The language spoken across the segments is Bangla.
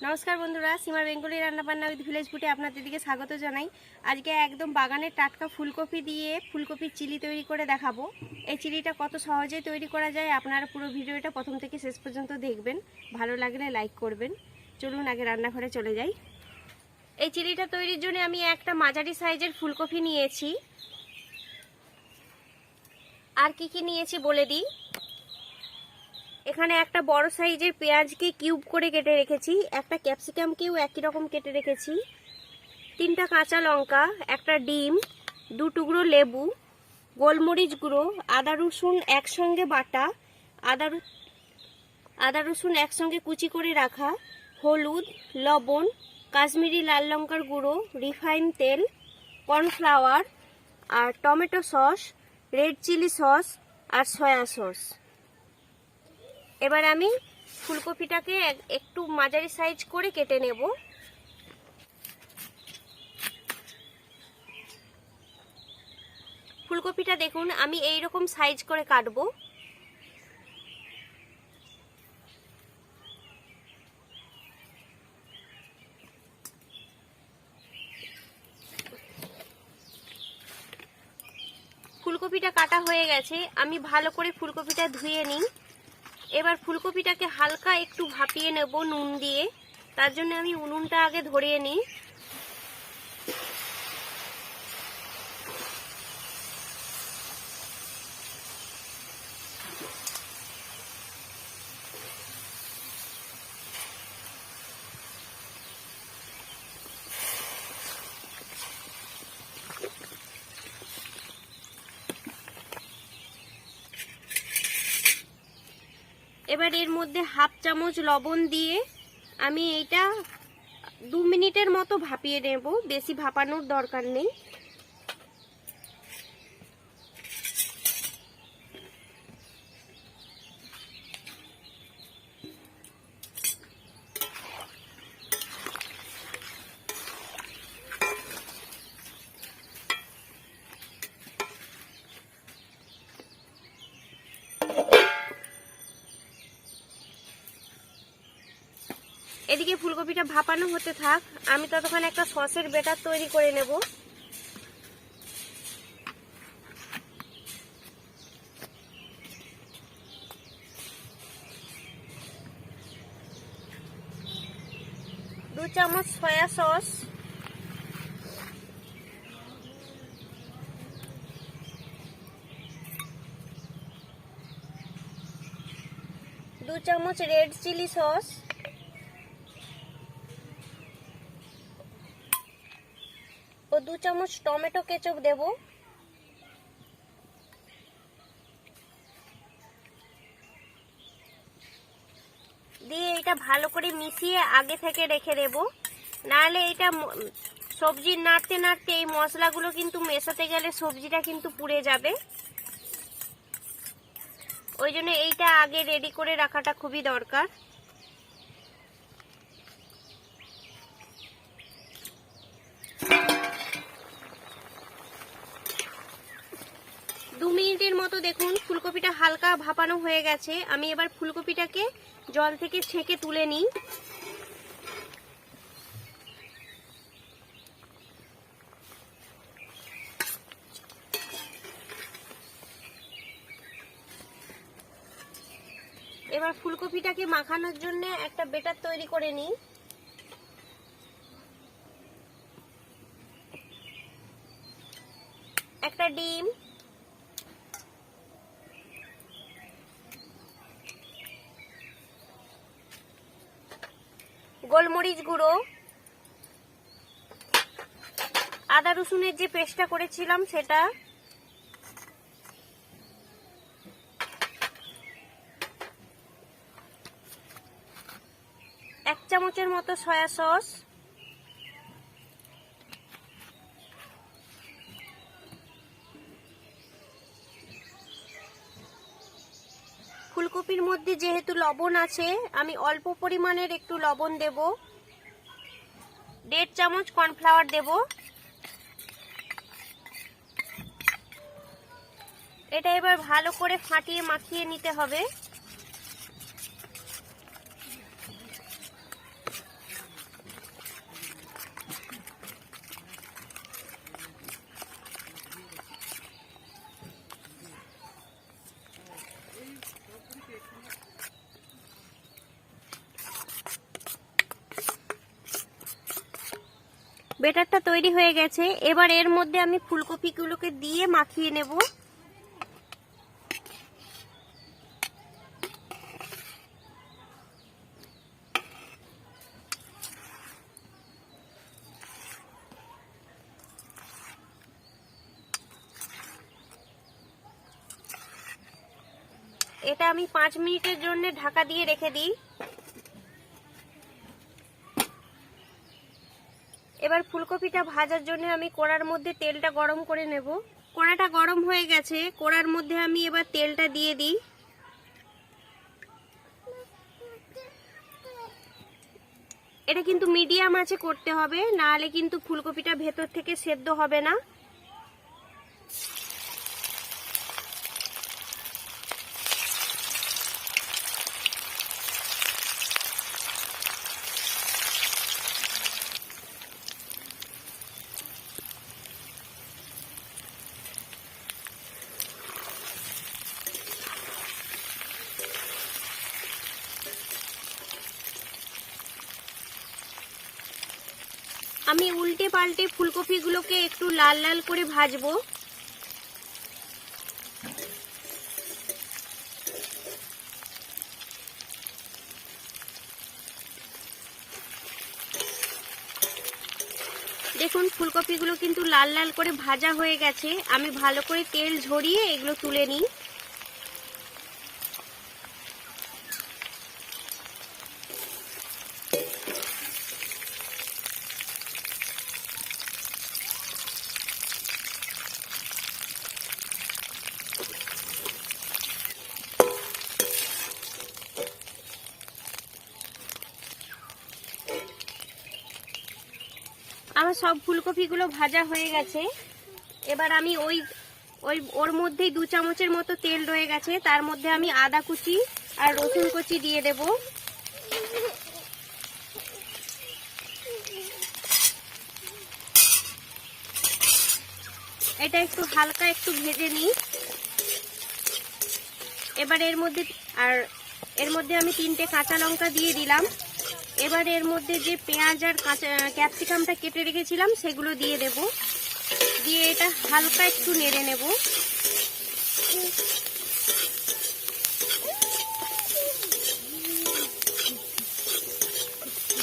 नमस्कार बंधुरा सीमार बेंगली रान्ना बान्ना उइथ ভিলেজ ফুডে আপনাদেরকে স্বাগত জানাই। আজকে একদম বাগানের টাটকা ফুলকপি দিয়ে ফুলকপির চিলি তৈরি করে দেখাবো। এই চিলিটা কত সহজেই তৈরি করা যায় আপনারা পুরো ভিডিওটা প্রথম থেকে শেষ পর্যন্ত দেখবেন। ভালো লাগলে লাইক করবেন। চলুন আগে রান্নাঘরে চলে যাই। এই চিলিটা তৈরির জন্য আমি একটা মাঝারি সাইজের ফুলকপি নিয়েছি। আর কি কি নিয়েছি বলে দিই। এখানে একটা বড় সাইজের পেঁয়াজকে কিউব করে কেটে রেখেছি, একটা ক্যাপসিকামকেও একই রকম কেটে রেখেছি, 3টা কাঁচা লঙ্কা, একটা ডিম, 2 টুকরো লেবু, গোলমরিচ গুঁড়ো, আদা রসুন একসঙ্গে বাটা, আদা রসুন একসঙ্গে কুচি করে রাখা, হলুদ, লবণ, কাশ্মীরি লাল লঙ্কার গুঁড়ো, রিফাইন তেল, কর্নফ্লাওয়ার আর tomato sauce, red chilli sauce আর সয়া সস। এবার আমি ফুলকপিটাকে একটু মাঝারি সাইজ করে কেটে নেব। ফুলকপিটা দেখুন আমি এই রকম সাইজ করে কাটবো। ফুলকপিটা কাটা হয়ে গেছে, আমি ভালো করে ফুলকপিটা ধুয়ে নিই। এবার ফুলকপিটাকে হালকা একটু ভাপিয়ে নেব নুন দিয়ে, তার জন্য আমি উনুনটা আগে ধরিয়ে নিই। এবার এর মধ্যে হাফ চামচ লবণ দিয়ে আমি এইটা 2 মিনিটের মতো ভাপিয়ে নেব, বেশি ভাপানোর দরকার নেই। এদিকে ফুলকপিটা ভাপানো হতে থাক, আমি ততক্ষণ একটা সসের ব্যাটার তৈরি করে নেব। দু চামচ সয়া সস, 2 চামচ রেড চিলি সস, ও 2 চামচ টমেটো কেচাপ দেব। দিয়ে এটা ভালো করে মিশিয়ে আগে থেকে রেখে দেব, নাহলে এটা সবজি নাড়তে নাড়তে এই মশলাগুলো কিন্তু মেশাতে গেলে সবজিটা কিন্তু পুড়ে যাবে। ওই জন্য এইটা আগে রেডি করে রাখাটা খুবই দরকার। দু মিনিটের মতো দেখুন ফুলকপিটা হালকা ভাপানো হয়ে গেছে। আমি এবার ফুলকপিটাকে জল থেকে ছেঁকে তুলে নিই। এবার ফুলকপিটাকে মাখানোর জন্য একটা ব্যাটার তৈরি করে নিই। একটা ডিম, গোলমরিচ গুঁড়ো, আদা রসুনের যে পেস্টটা করেছিলাম সেটা, এক চামচের মতো সয়া সস, ফুলকপির মধ্যে যেহেতু লবণ আছে আমি অল্প পরিমাণের একটু লবণ দেব, 1.5 চামচ কর্নফ্লাওয়ার দেব। এটা এবার ভালো করে ফাটিয়ে মাখিয়ে নিতে হবে। বেটারটা তৈরি হয়ে গেছে। এবার এর মধ্যে আমি ফুলকপিগুলোকে দিয়ে মাখিয়ে নেব। এটা আমি 5 মিনিটের জন্য ঢাকা দিয়ে রেখে দিই। এবার ফুলকপিটা ভাজার জন্য আমি কড়ার মধ্যে তেলটা গরম করে নেব। কড়াটা গরম হয়ে গেছে, কড়ার মধ্যে আমি এবার তেলটা দিয়ে দিই। এটা কিন্তু মিডিয়াম আঁচে করতে হবে, নাহলে কিন্তু ফুলকপিটা ভেতর থেকে সেদ্ধ হবে না। আমি উল্টে পাল্টে ফুলকপিগুলোকে একটু লাল লাল করে ভাজবো। দেখুন ফুলকপিগুলো কিন্তু লাল লাল করে ভাজা হয়ে গেছে। আমি ভালো করে তেল ঝরিয়ে এগুলো তুলে নিই। আমার সব ফুলকপিগুলো ভাজা হয়ে গেছে। এবার আমি ওর মধ্যেই 2 চামচের মতো তেল রয়ে গেছে, তার মধ্যে আমি আদা কুচি আর রসুন কুচি দিয়ে দেব। এটা একটু হালকা একটু ভেজে নিই। এবার এর মধ্যে আমি 3টে কাঁচা লঙ্কা দিয়ে দিলাম। এবার এর মধ্যে যে পেঁয়াজ আর ক্যাপসিকামটা কেটে রেখেছিলাম সেগুলো দিয়ে দেব। দিয়ে এটা হালকা একটু নেড়ে নেব।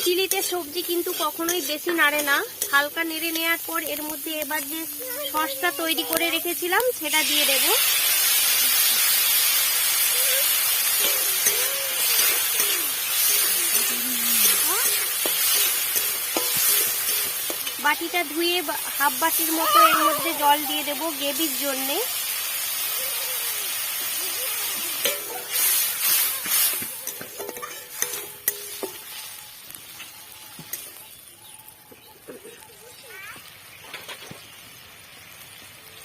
চিলিতে সবজি কিন্তু কখনোই বেশি নাড়ে না। হালকা নেড়ে নেওয়ার পর এর মধ্যে এবার যে সসটা তৈরি করে রেখেছিলাম সেটা দিয়ে দেব। বাটিটা ধুয়ে হাফ বাটির মতো এর মধ্যে জল দিয়ে দেব গ্রেভির জন্যে।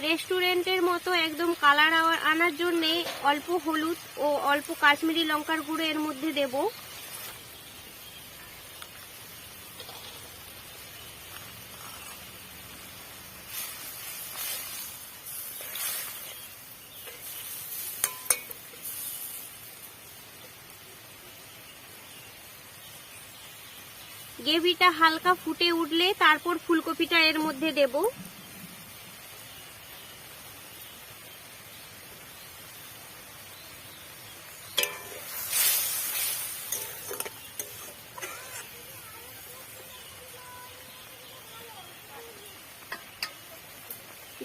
রেস্টুরেন্টের মতো একদম কালার আনার জন্যে অল্প হলুদ ও অল্প কাশ্মীরি লঙ্কার গুঁড়ো এর মধ্যে দেব। গ্রেভিটা হালকা ফুটে উঠলে তারপর ফুলকপিটা এর মধ্যে দেব।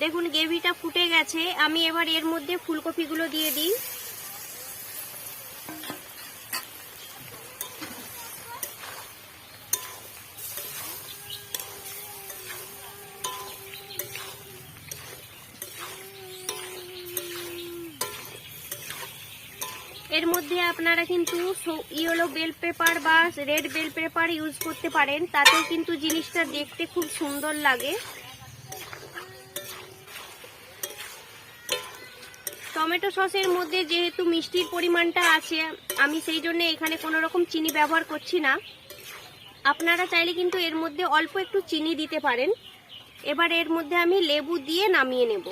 দেখুন গ্রেভিটা ফুটে গেছে। আমি এবার এর মধ্যে ফুলকপিগুলো দিয়ে দিই। এর মধ্যে আপনারা কিন্তু ইয়েলো বেল পেপার বা রেড বেল পেপার ইউজ করতে পারেন, তাতে কিন্তু জিনিসটা দেখতে খুব সুন্দর লাগে। টমেটো সসের মধ্যে যেহেতু মিষ্টির পরিমাণটা আছে, আমি সেই জন্য এখানে কোনো রকম চিনি ব্যবহার করছি না। আপনারা চাইলে কিন্তু এর মধ্যে অল্প একটু চিনি দিতে পারেন। এবার এর মধ্যে আমি লেবু দিয়ে নামিয়ে নেব।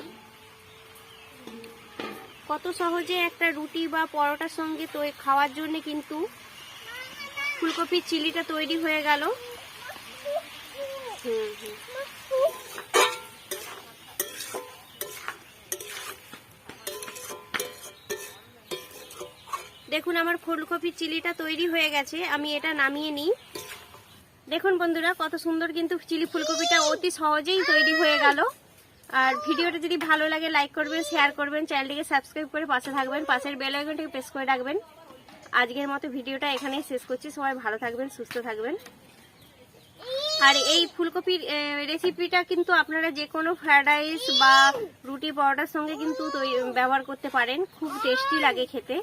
কত সহজে একটা রুটি বা পরোটার সঙ্গে খাওয়ার জন্য কিন্তু ফুলকপির চিলিটা তৈরি হয়ে গেল। দেখুন আমার ফুলকপির চিলিটা তৈরি হয়ে গেছে, আমি এটা নামিয়ে নিই। দেখুন বন্ধুরা কত সুন্দর কিন্তু চিলি ফুলকপিটা অতি সহজেই তৈরি হয়ে গেল। আর ভিডিওটা যদি ভালো লাগে লাইক করবেন, শেয়ার করবেন, চ্যানেলটিকে সাবস্ক্রাইব করে পাশে থাকবেন, পাশের বেল আইকনটাকে প্রেস করে রাখবেন। আজকের মতো ভিডিওটা এখানেই শেষ করছি। সবাই ভালো থাকবেন, সুস্থ থাকবেন। আর এই ফুলকপির রেসিপিটা কিন্তু আপনারা যে কোনো ফ্রাইড রাইস বা রুটি পরোটার সঙ্গে কিন্তু ব্যবহার করতে পারেন, খুব টেস্টি লাগে খেতে।